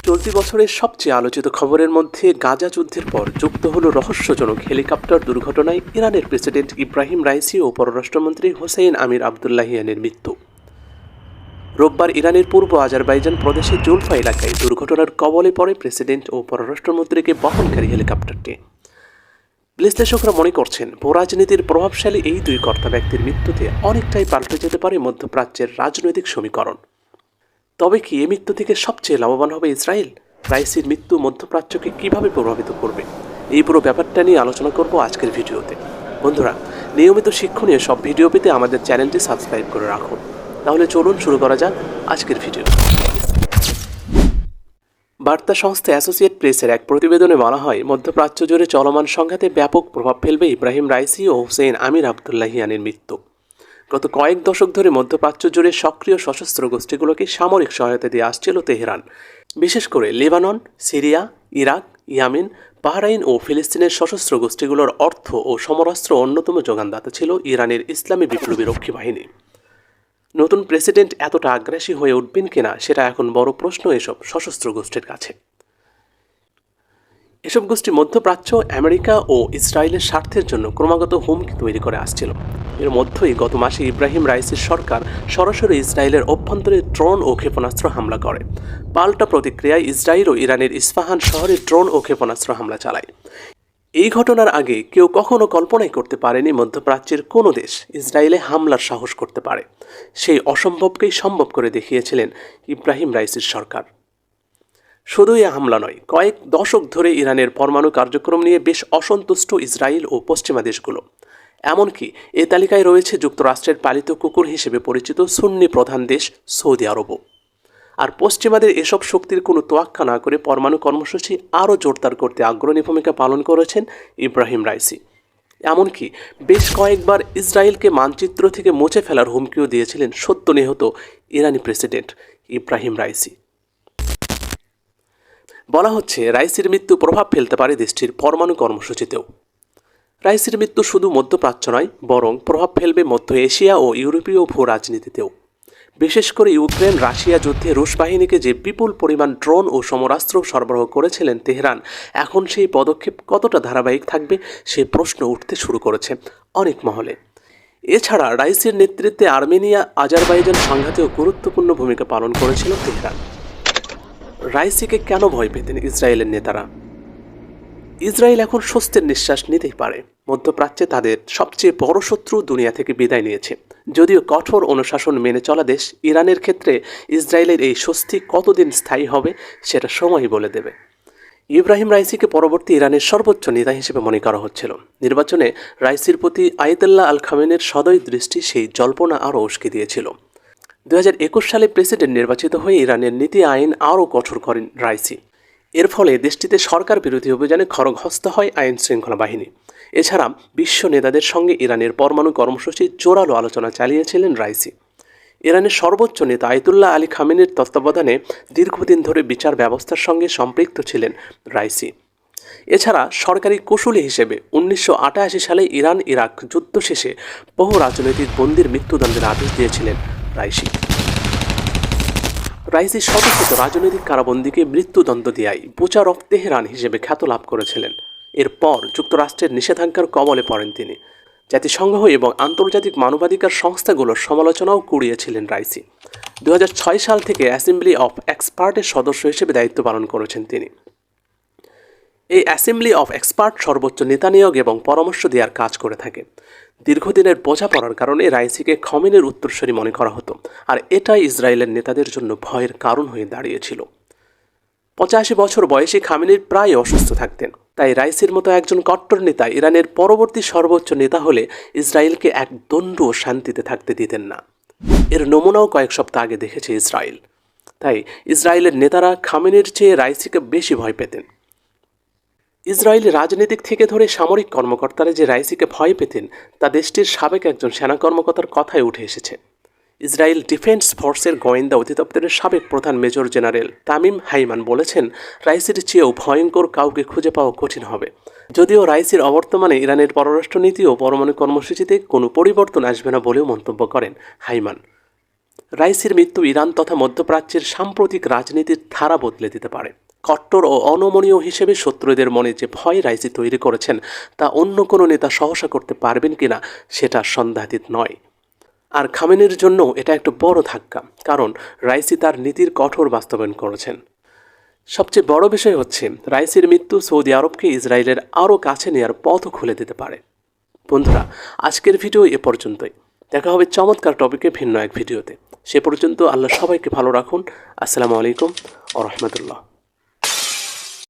চলতি বছরের সবচেয়ে আলোচিত খবরের মধ্যে গাজা যুদ্ধের পর যুক্ত হল রহস্যজনক হেলিকপ্টার দুর্ঘটনায় ইরানের প্রেসিডেন্ট ইব্রাহিম রাইসি ও পররাষ্ট্রমন্ত্রী হোসেইন আমির আবদুল্লাহিয়ানের মৃত্যু। রোববার ইরানের পূর্ব আজারবাইজান প্রদেশের জুলফা এলাকায় দুর্ঘটনার কবলে পড়ে প্রেসিডেন্ট ও পররাষ্ট্রমন্ত্রীকে বহনকারী হেলিকপ্টারটি। বিশ্লেষকরা মনে করছেন, ভূরাজনীতির প্রভাবশালী এই দুই কর্তা ব্যক্তির মৃত্যুতে অনেকটাই পাল্টে যেতে পারে মধ্যপ্রাচ্যের রাজনৈতিক সমীকরণ। তবে কি এই মৃত্যু থেকে সবচেয়ে লাভবান হবে ইসরায়েল? রাইসির মৃত্যু মধ্যপ্রাচ্যকে কিভাবে প্রভাবিত করবে? এই পুরো ব্যাপারটা নিয়ে আলোচনা করব আজকের ভিডিওতে। বন্ধুরা, নিয়মিত শিক্ষণীয় সব ভিডিও পেতে আমাদের চ্যানেলটি সাবস্ক্রাইব করে রাখুন। তাহলে চলুন শুরু করা যাক আজকের ভিডিও। বার্তা সংস্থা অ্যাসোসিয়েট প্রেসের এক প্রতিবেদনে বলা হয়, মধ্যপ্রাচ্য জুড়ে চলমান সংঘাতে ব্যাপক প্রভাব ফেলবে ইব্রাহিম রাইসি ও হোসেইন আমির আবদুল্লাহিয়ানের মৃত্যু। গত কয়েক দশক ধরে মধ্যপ্রাচ্য জুড়ে সক্রিয় সশস্ত্র গোষ্ঠীগুলোকে সামরিক সহায়তা দিয়ে আসছিল তেহরান। বিশেষ করে Lebanon, Syria, Iraq, Yemen, Bahrain ও ফিলিস্তিনের সশস্ত্র গোষ্ঠীগুলোর অর্থ ও সমরাস্ত্র অন্যতম যোগানদাতা ছিল ইরানের ইসলামী বিপ্লবী রক্ষী বাহিনী। নতুন প্রেসিডেন্ট এতটা আগ্রাসী হয়ে উঠবেন কিনা সেটা এখন বড় প্রশ্ন এসব সশস্ত্র গোষ্ঠীর কাছে। এসব গোষ্ঠী মধ্যপ্রাচ্য, আমেরিকা ও ইসরায়েলের স্বার্থের জন্য ক্রমাগত হুমকি তৈরি করে আসছিল। এর মধ্যেই গত মাসে ইব্রাহিম রাইসির সরকার সরাসরি ইসরায়েলের অভ্যন্তরে ড্রোন ও ক্ষেপণাস্ত্র হামলা করে। পাল্টা প্রতিক্রিয়ায় ইসরায়েল ও ইরানের ইস্পাহান শহরে ড্রোন ও ক্ষেপণাস্ত্র হামলা চালায়। এই ঘটনার আগে কেউ কখনো কল্পনাই করতে পারেনি মধ্যপ্রাচ্যের কোনো দেশ ইসরায়েলে হামলার সাহস করতে পারে। সেই অসম্ভবকেই সম্ভব করে দেখিয়েছিলেন ইব্রাহিম রাইসির সরকার। শুধুই হামলা নয়, কয়েক দশক ধরে ইরানের পরমাণু কার্যক্রম নিয়ে বেশ অসন্তুষ্ট ইসরায়েল ও পশ্চিমা দেশগুলো। এমনকি এই তালিকায় রয়েছে যুক্তরাষ্ট্রের পালিত কুকুর হিসেবে পরিচিত সুন্নি প্রধান দেশ সৌদি আরবও। আর পশ্চিমাদের এসব শক্তির কোনো তোয়াক্কা না করে পরমাণু কর্মসূচি আরও জোরদার করতে অগ্রণী ভূমিকা পালন করেছেন ইব্রাহিম রাইসি। এমনকি বেশ কয়েকবার ইসরায়েলকে মানচিত্র থেকে মুছে ফেলার হুমকিও দিয়েছিলেন সদ্য নিহত ইরানি প্রেসিডেন্ট ইব্রাহিম রাইসি। বলা হচ্ছে, রাইসির মৃত্যু প্রভাব ফেলতে পারে দেশটির পরমাণু কর্মসূচিতেও। রাইসির মৃত্যু শুধু মধ্যপ্রাচ্য নয়, বরং প্রভাব ফেলবে মধ্য এশিয়া ও ইউরোপীয় ভূ রাজনীতিতেও। বিশেষ করে ইউক্রেন রাশিয়া যুদ্ধে রুশ বাহিনীকে যে বিপুল পরিমাণ ড্রোন ও সমরাস্ত্র সরবরাহ করেছিলেন তেহরান, এখন সেই পদক্ষেপ কতটা ধারাবাহিক থাকবে সে প্রশ্ন উঠতে শুরু করেছে অনেক মহলে। এছাড়া রাইসির নেতৃত্বে আর্মেনিয়া আজারবাইজান সংঘাতেও গুরুত্বপূর্ণ ভূমিকা পালন করেছিল তেহরান। রাইসিকে কেন ভয় পেতেন ইসরায়েলের নেতারা? ইসরায়েল এখন স্বস্তির নিঃশ্বাস নিতেই পারে। মধ্যপ্রাচ্যে তাদের সবচেয়ে বড় শত্রু দুনিয়া থেকে বিদায় নিয়েছে। যদিও কঠোর অনুশাসন মেনে চলা দেশ ইরানের ক্ষেত্রে ইসরায়েলের এই স্বস্তি কতদিন স্থায়ী হবে সেটা সময়ই বলে দেবে। ইব্রাহিম রাইসিকে পরবর্তী ইরানের সর্বোচ্চ নেতা হিসেবে মনে করা হচ্ছিল। নির্বাচনে রাইসির প্রতি আয়াতুল্লাহ আল খামেনির সদয় দৃষ্টি সেই জল্পনা আরও উস্কে দিয়েছিল। 2021 সালে প্রেসিডেন্ট নির্বাচিত হয়ে ইরানের নীতি আইন আরও কঠোর করেন রাইসি। এর ফলে দেশটিতে সরকার বিরোধী অভিযানে খড়গহস্ত হয় আইন শৃঙ্খলা বাহিনী। এছাড়া বিশ্ব নেতাদের সঙ্গে ইরানের পরমাণু কর্মসূচি জোরালো আলোচনা চালিয়েছিলেন রাইসি। ইরানের সর্বোচ্চ নেতা আয়াতুল্লাহ আলী খামেনির তত্ত্বাবধানে দীর্ঘদিন ধরে বিচার ব্যবস্থার সঙ্গে সম্পৃক্ত ছিলেন রাইসি। এছাড়া সরকারি কৌশলী হিসেবে 1988 সালে ইরান ইরাক যুদ্ধ শেষে বহু রাজনৈতিক বন্দীর মৃত্যুদণ্ডের আদেশ দিয়েছিলেন রাইসি শত রাজনৈতিক কারাবন্দীকে মৃত্যুদণ্ড দেয়ায় বুচার অফ তেহরান হিসেবে খ্যাত লাভ করেছিলেন। এরপর যুক্তরাষ্ট্রের নিষেধাজ্ঞার কবলে পড়েন তিনি। জাতিসংঘ এবং আন্তর্জাতিক মানবাধিকার সংস্থাগুলোর সমালোচনাও কুড়িয়েছিলেন রাইসি। 2006 সাল থেকে অ্যাসেম্বলি অফ এক্সপার্টের সদস্য হিসেবে দায়িত্ব পালন করেছেন তিনি। এই অ্যাসেম্বলি অফ এক্সপার্ট সর্বোচ্চ নেতা নিয়োগ এবং পরামর্শ দেওয়ার কাজ করে থাকে। দীর্ঘদিনের বোঝাপড়ার কারণে রাইসিকে খামেনির উত্তরসূরি মনে করা হতো, আর এটাই ইসরায়েলের নেতাদের জন্য ভয়ের কারণ হয়ে দাঁড়িয়েছিল। 85 বছর বয়সী খামেনি প্রায় অসুস্থ থাকতেন। তাই রাইসির মতো একজন কট্টর নেতা ইরানের পরবর্তী সর্বোচ্চ নেতা হলে ইসরায়েলকে এক দণ্ডও শান্তিতে থাকতে দিতেন না। এর নমুনাও কয়েক সপ্তাহ আগে দেখেছে ইসরায়েল। তাই ইসরায়েলের নেতারা খামেনির চেয়ে রাইসিকে বেশি ভয় পেতেন। ইসরায়েলি রাজনীতিক থেকে ধরে সামরিক কর্মকর্তারা যে রাইসিকে ভয় পেতেন তা দেশটির সাবেক একজন সেনা কর্মকর্তার কথায় উঠে এসেছে। ইসরায়েল ডিফেন্স ফোর্সের গোয়েন্দা অধিদপ্তরের সাবেক প্রধান মেজর জেনারেল তামিম হাইমান বলেছেন, রাইসির চেয়েও ভয়ঙ্কর কাউকে খুঁজে পাওয়া কঠিন হবে। যদিও রাইসির অবর্তমানে ইরানের পররাষ্ট্রনীতি ও পরমাণু কর্মসূচিতে কোনো পরিবর্তন আসবে না বলেও মন্তব্য করেন হাইমান। রাইসির মৃত্যু ইরান তথা মধ্যপ্রাচ্যের সাম্প্রতিক রাজনীতির ধারা বদলে দিতে পারে। কট্টর ও অনমনীয় হিসেবে শত্রুদের মনে যে ভয় রাইসি তৈরি করেছেন তা অন্য কোনো নেতা সহসা করতে পারবেন কিনা সেটা সন্দেহাতীত নয়। আর খামেনির জন্য এটা একটা বড় ধাক্কা, কারণ রাইসি তার নীতির কঠোর বাস্তবায়ন করেছেন। সবচেয়ে বড় বিষয় হচ্ছে রাইসির মৃত্যু সৌদি আরবকে ইসরায়েলের আরও কাছে নেওয়ার পথও খুলে দিতে পারে। বন্ধুরা, আজকের ভিডিও এ পর্যন্তই। দেখা হবে চমৎকার টপিকে ভিন্ন এক ভিডিওতে। সে পর্যন্ত আল্লাহ সবাইকে ভালো রাখুন। আসসালামু আলাইকুম ওয়া রাহমাতুল্লাহ।